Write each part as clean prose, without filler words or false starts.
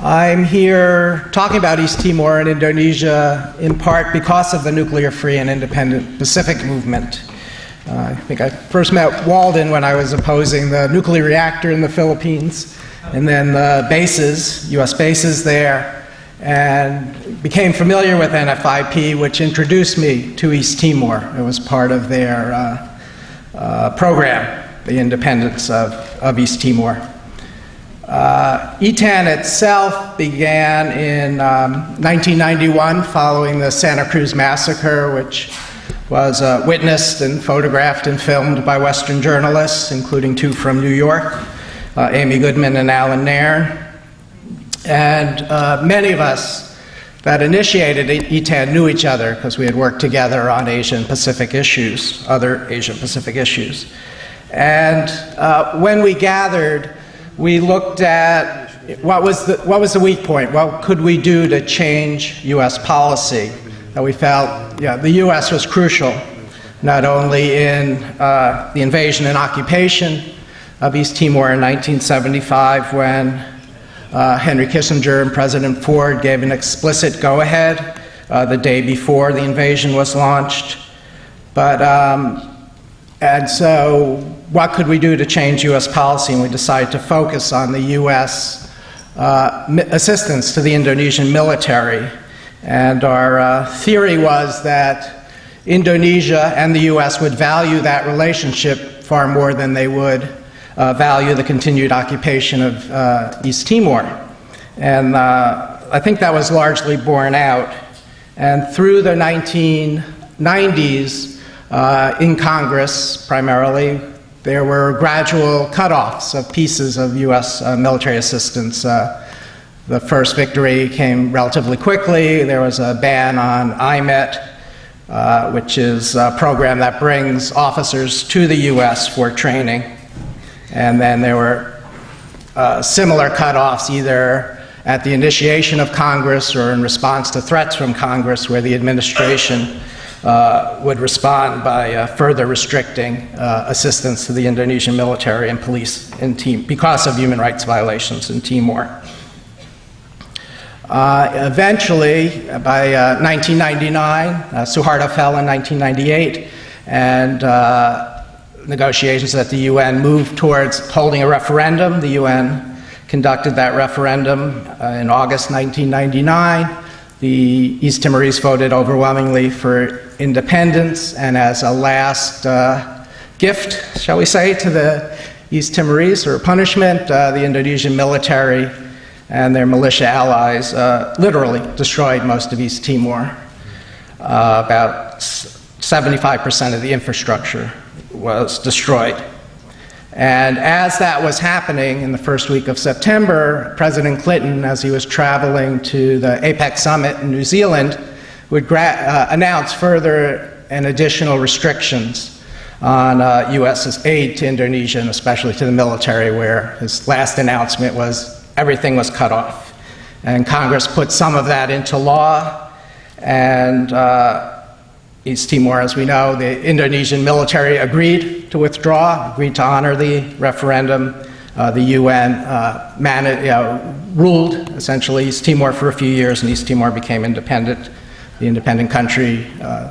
I'm here talking about East Timor and Indonesia in part because of the nuclear-free and independent Pacific movement. I think I first met Walden when I was opposing the nuclear reactor in the Philippines, and then the bases, U.S. bases there, and became familiar with NFIP, which introduced me to East Timor. It was part of their program, the independence of East Timor. ETAN itself began in 1991 following the Santa Cruz massacre, which was witnessed and photographed and filmed by Western journalists, including two from New York, Amy Goodman and Alan Nairn. And many of us that initiated ETAN knew each other because we had worked together on Asian Pacific issues, other Asian Pacific issues. And when we gathered, we looked at what was the weak point. What could we do to change U.S. policy? That we felt, the U.S. was crucial, not only in the invasion and occupation of East Timor in 1975, when Henry Kissinger and President Ford gave an explicit go-ahead the day before the invasion was launched. But and so what could we do to change U.S. policy? And we decided to focus on the U.S. assistance to the Indonesian military. And our theory was that Indonesia and the U.S. would value that relationship far more than they would value the continued occupation of East Timor. And I think that was largely borne out. And through the 1990s, in Congress, primarily, there were gradual cutoffs of pieces of U.S. Military assistance. The first victory came relatively quickly. There was a ban on IMET, which is a program that brings officers to the U.S. for training. And then there were similar cutoffs either at the initiation of Congress or in response to threats from Congress, where the administration would respond by further restricting assistance to the Indonesian military and police in because of human rights violations in Timor. Eventually, by 1999, Suharto fell in 1998, and negotiations at the UN moved towards holding a referendum. The UN conducted that referendum in August 1999. The East Timorese voted overwhelmingly for independence, and as a last gift, shall we say, to the East Timorese, or punishment, the Indonesian military and their militia allies literally destroyed most of East Timor. About 75% of the infrastructure was destroyed. And as that was happening in the first week of September, President Clinton, as he was traveling to the APEC summit in New Zealand, would announce further and additional restrictions on U.S. aid to Indonesia, and especially to the military, where his last announcement was everything was cut off. And Congress put some of that into law, and East Timor, as we know, the Indonesian military agreed to withdraw, agreed to honor the referendum. The UN ruled, essentially, East Timor for a few years, and East Timor became independent, the independent country,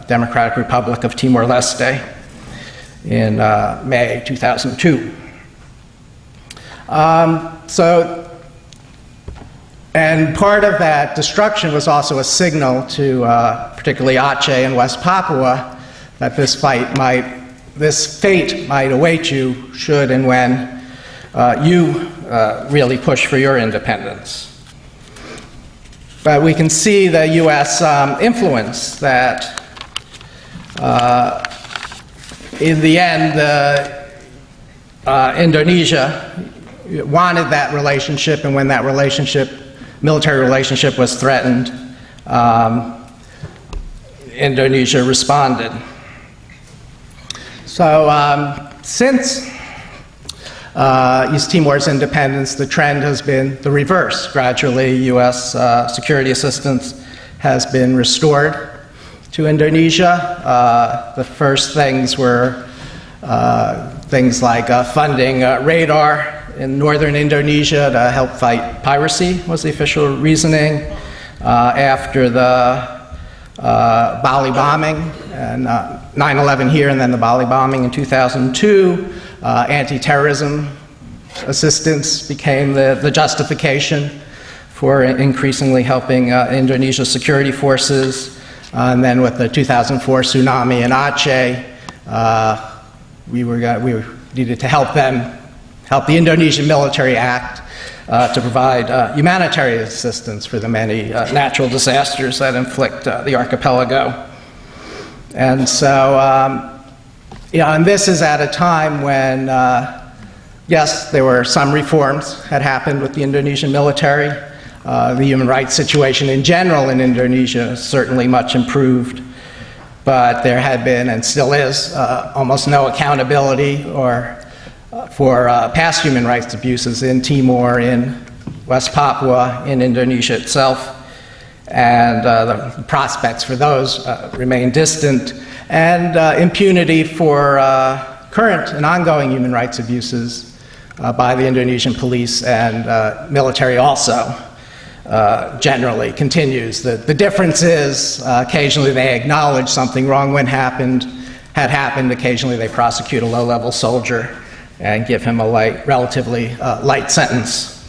Democratic Republic of Timor-Leste, in May 2002. And part of that destruction was also a signal to particularly Aceh and West Papua that this fate might await you should and when you really push for your independence. But we can see the U.S. influence that in the end, Indonesia wanted that relationship, and when that military relationship was threatened, Indonesia responded. So since East Timor's independence, the trend has been the reverse. Gradually, U.S. security assistance has been restored to Indonesia. The first things were things like funding radar in northern Indonesia to help fight piracy, was the official reasoning. After the Bali bombing and 9/11 here and then the Bali bombing in 2002, anti-terrorism assistance became the justification for increasingly helping Indonesia's security forces. And then with the 2004 tsunami in Aceh, we needed to help the Indonesian military act to provide humanitarian assistance for the many natural disasters that inflict the archipelago. And so, and this is at a time when, yes, there were some reforms had happened with the Indonesian military. The human rights situation in general in Indonesia is certainly much improved, but there had been and still is almost no accountability for past human rights abuses in Timor, in West Papua, in Indonesia itself, and the prospects for those remain distant, and impunity for current and ongoing human rights abuses by the Indonesian police and military also generally continues. The difference is occasionally they acknowledge something wrong when had happened. Occasionally they prosecute a low-level soldier and give him a relatively light sentence.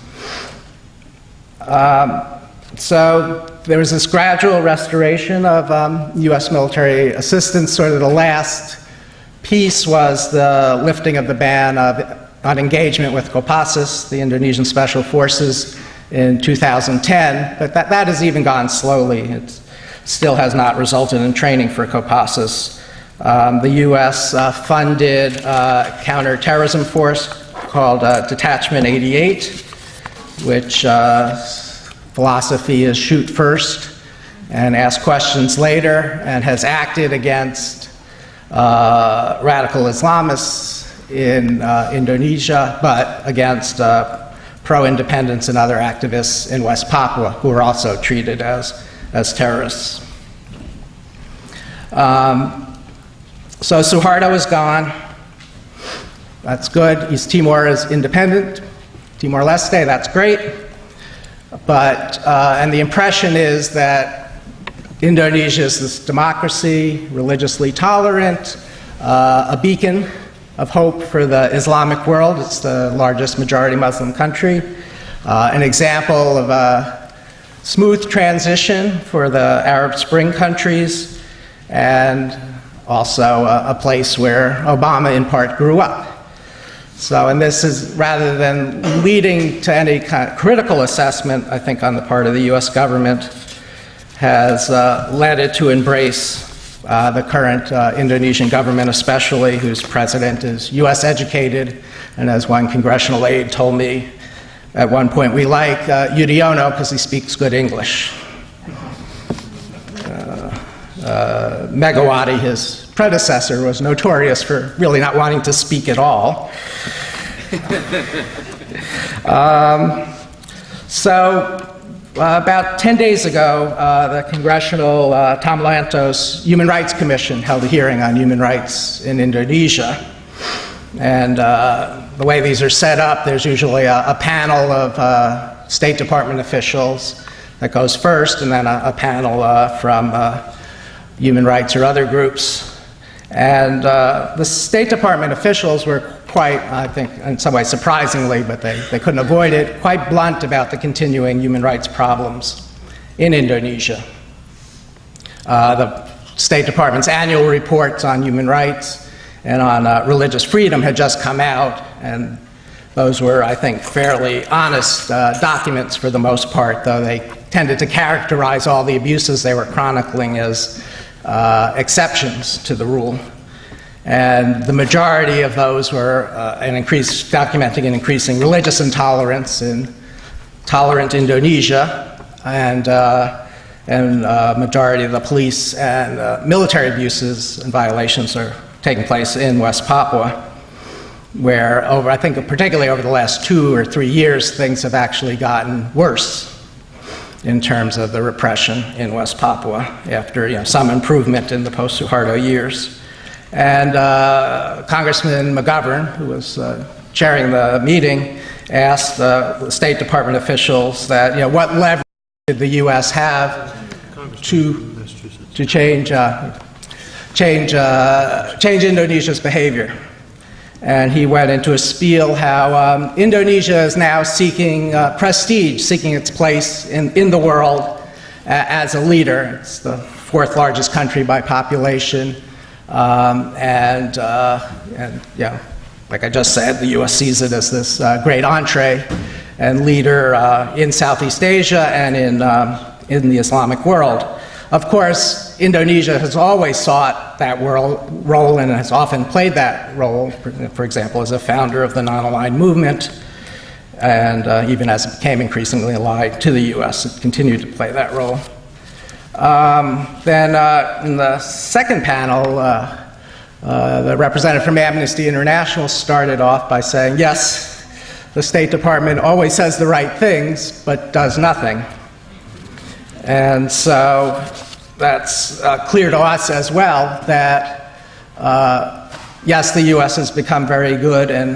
So there was this gradual restoration of U.S. military assistance. Sort of the last piece was the lifting of the ban on engagement with Kopassus, the Indonesian Special Forces, in 2010, but that has even gone slowly. It still has not resulted in training for Kopassus. The U.S. funded a counterterrorism force called Detachment 88, which philosophy is shoot first and ask questions later, and has acted against radical Islamists in Indonesia, but against pro-independence and other activists in West Papua who are also treated as terrorists. So Suharto is gone. That's good. East Timor is independent. Timor-Leste, that's great. But, and the impression is that Indonesia is this democracy, religiously tolerant, a beacon of hope for the Islamic world. It's the largest majority Muslim country. An example of a smooth transition for the Arab Spring countries, and also a place where Obama in part grew up. So, and this is, rather than leading to any kind of critical assessment, I think, on the part of the US government, has led it to embrace the current Indonesian government, especially, whose president is US educated, and as one congressional aide told me at one point, we like Yudhoyono because he speaks good English. Megawati, his predecessor, was notorious for really not wanting to speak at all. About 10 days ago, the Congressional Tom Lantos Human Rights Commission held a hearing on human rights in Indonesia. And the way these are set up, there's usually a panel of State Department officials that goes first, and then a panel from human rights or other groups. And the State Department officials were quite, I think, in some ways surprisingly, but they couldn't avoid it, quite blunt about the continuing human rights problems in Indonesia. The State Department's annual reports on human rights and on religious freedom had just come out, and those were, I think, fairly honest documents for the most part, though they tended to characterize all the abuses they were chronicling as exceptions to the rule. And the majority of those were documenting an increasing religious intolerance in tolerant Indonesia, and majority of the police and military abuses and violations are taking place in West Papua, where I think particularly over the last 2 or 3 years, things have actually gotten worse in terms of the repression in West Papua after some improvement in the post-Suharto years. And Congressman McGovern, who was chairing the meeting, asked the State Department officials that, what leverage did the U.S. have to change Indonesia's behavior. And he went into a spiel how Indonesia is now seeking prestige, seeking its place in the world as a leader. It's the fourth largest country by population. Like I just said, the U.S. sees it as this great entree and leader in Southeast Asia and in the Islamic world. Of course, Indonesia has always sought that role and has often played that role, for example, as a founder of the non-aligned movement, and even as it became increasingly allied to the U.S., it continued to play that role. Then in the second panel, the representative from Amnesty International started off by saying, yes, the State Department always says the right things, but does nothing. And so that's clear to us as well that, yes, the U.S. has become very good, and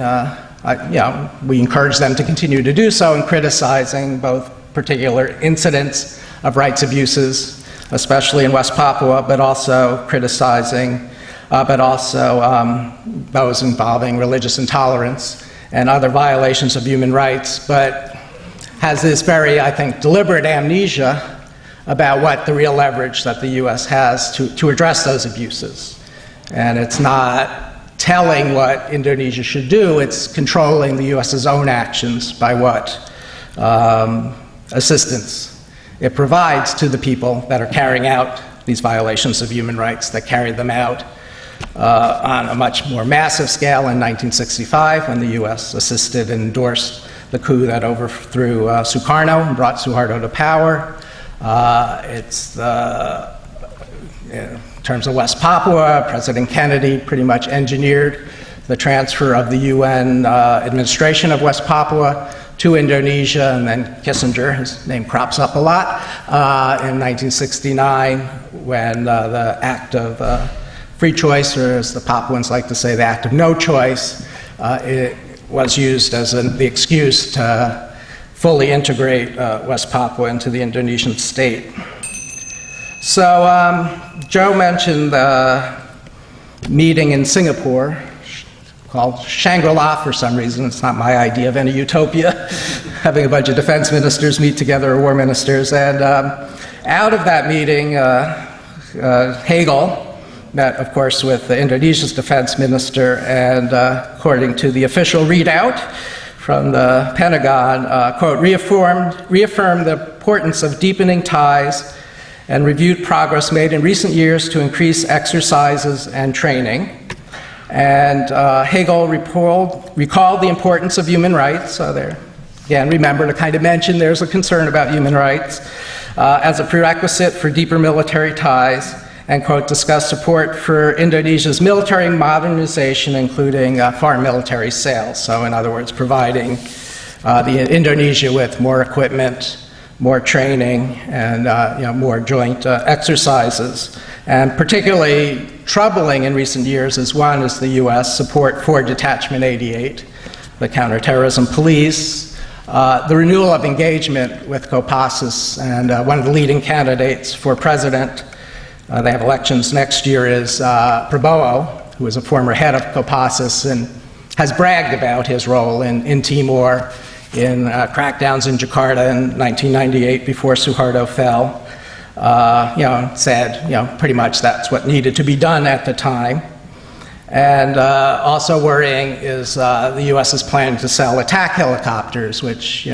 we encourage them to continue to do so in criticizing both particular incidents of rights abuses, especially in West Papua, but also criticizing those involving religious intolerance and other violations of human rights, but has this very, I think, deliberate amnesia about what the real leverage that the U.S. has to address those abuses. And it's not telling what Indonesia should do, it's controlling the U.S.'s own actions by what assistance it provides to the people that are carrying out these violations of human rights, that carried them out on a much more massive scale in 1965 when the U.S. assisted and endorsed the coup that overthrew Sukarno and brought Suharto to power. In terms of West Papua, President Kennedy pretty much engineered the transfer of the UN administration of West Papua to Indonesia, and then Kissinger, his name crops up a lot, in 1969 when the Act of Free Choice, or as the Papuans like to say, the Act of No Choice, it was used as the excuse to fully integrate West Papua into the Indonesian state. So Joe mentioned the meeting in Singapore called Shangri-La for some reason. It's not my idea of any utopia, having a bunch of defense ministers meet together, or war ministers. And out of that meeting, Hagel met, of course, with Indonesia's defense minister, and according to the official readout from the Pentagon, quote, reaffirmed the importance of deepening ties and reviewed progress made in recent years to increase exercises and training. And Hagel recalled the importance of human rights. So there, again, remember to kind of mention there's a concern about human rights as a prerequisite for deeper military ties, and, quote, discussed support for Indonesia's military modernization, including foreign military sales. So in other words, providing Indonesia with more equipment, more training, and more joint exercises. And particularly troubling in recent years is the U.S. support for Detachment 88, the counterterrorism police, the renewal of engagement with Kopassus, and one of the leading candidates for president. They have elections next year, is Prabowo, who is a former head of Kopassus and has bragged about his role in Timor, in crackdowns in Jakarta in 1998 before Suharto fell. Said, pretty much that's what needed to be done at the time. And also worrying is the U.S. is planning to sell attack helicopters, which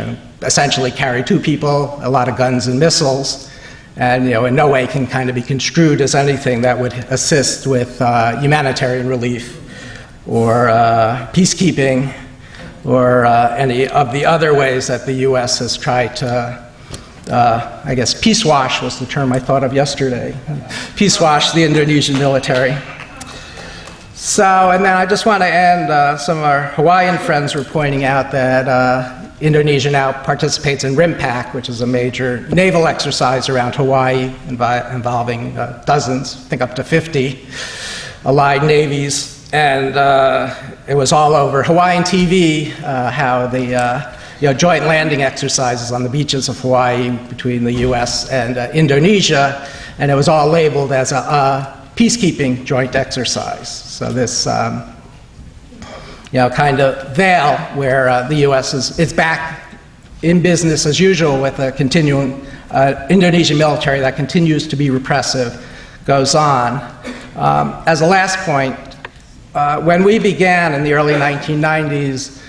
essentially carry two people, a lot of guns and missiles, and in no way can kind of be construed as anything that would assist with humanitarian relief or peacekeeping or any of the other ways that the U.S. has tried to, I guess peace wash was the term I thought of yesterday, peace wash the Indonesian military. So, and then I just want to end, some of our Hawaiian friends were pointing out that Indonesia now participates in RIMPAC, which is a major naval exercise around Hawaii involving dozens, I think up to 50 allied navies. And it was all over Hawaiian TV how the joint landing exercises on the beaches of Hawaii between the U.S. and Indonesia, and it was all labeled as a peacekeeping joint exercise. So this kind of veil where the U.S. is back in business as usual with a continuing Indonesian military that continues to be repressive goes on. As a last point, when we began in the early 1990s,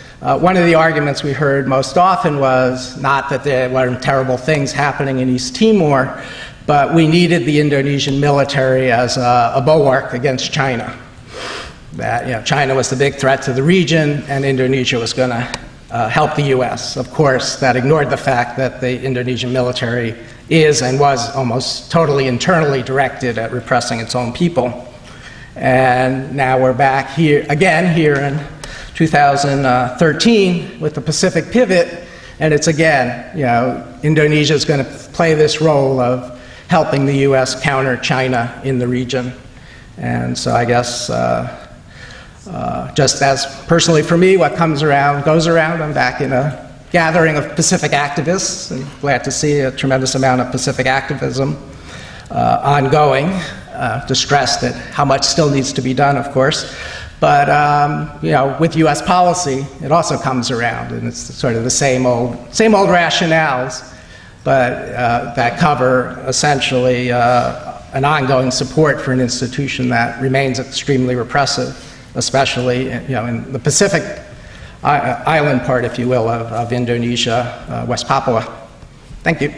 one of the arguments we heard most often was not that there weren't terrible things happening in East Timor, but we needed the Indonesian military as a bulwark against China. That China was the big threat to the region, and Indonesia was going to help the U.S. Of course, that ignored the fact that the Indonesian military is and was almost totally internally directed at repressing its own people. And now we're back here again here in 2013 with the Pacific pivot, and it's again, Indonesia is going to play this role of helping the U.S. counter China in the region. And so I guess just as personally for me, what comes around goes around. I'm back in a gathering of Pacific activists, and glad to see a tremendous amount of Pacific activism ongoing. Distressed at how much still needs to be done, of course. But with U.S. policy, it also comes around, and it's sort of the same old rationales, but that cover essentially an ongoing support for an institution that remains extremely repressive, especially in the Pacific island part, if you will, of Indonesia, West Papua. Thank you.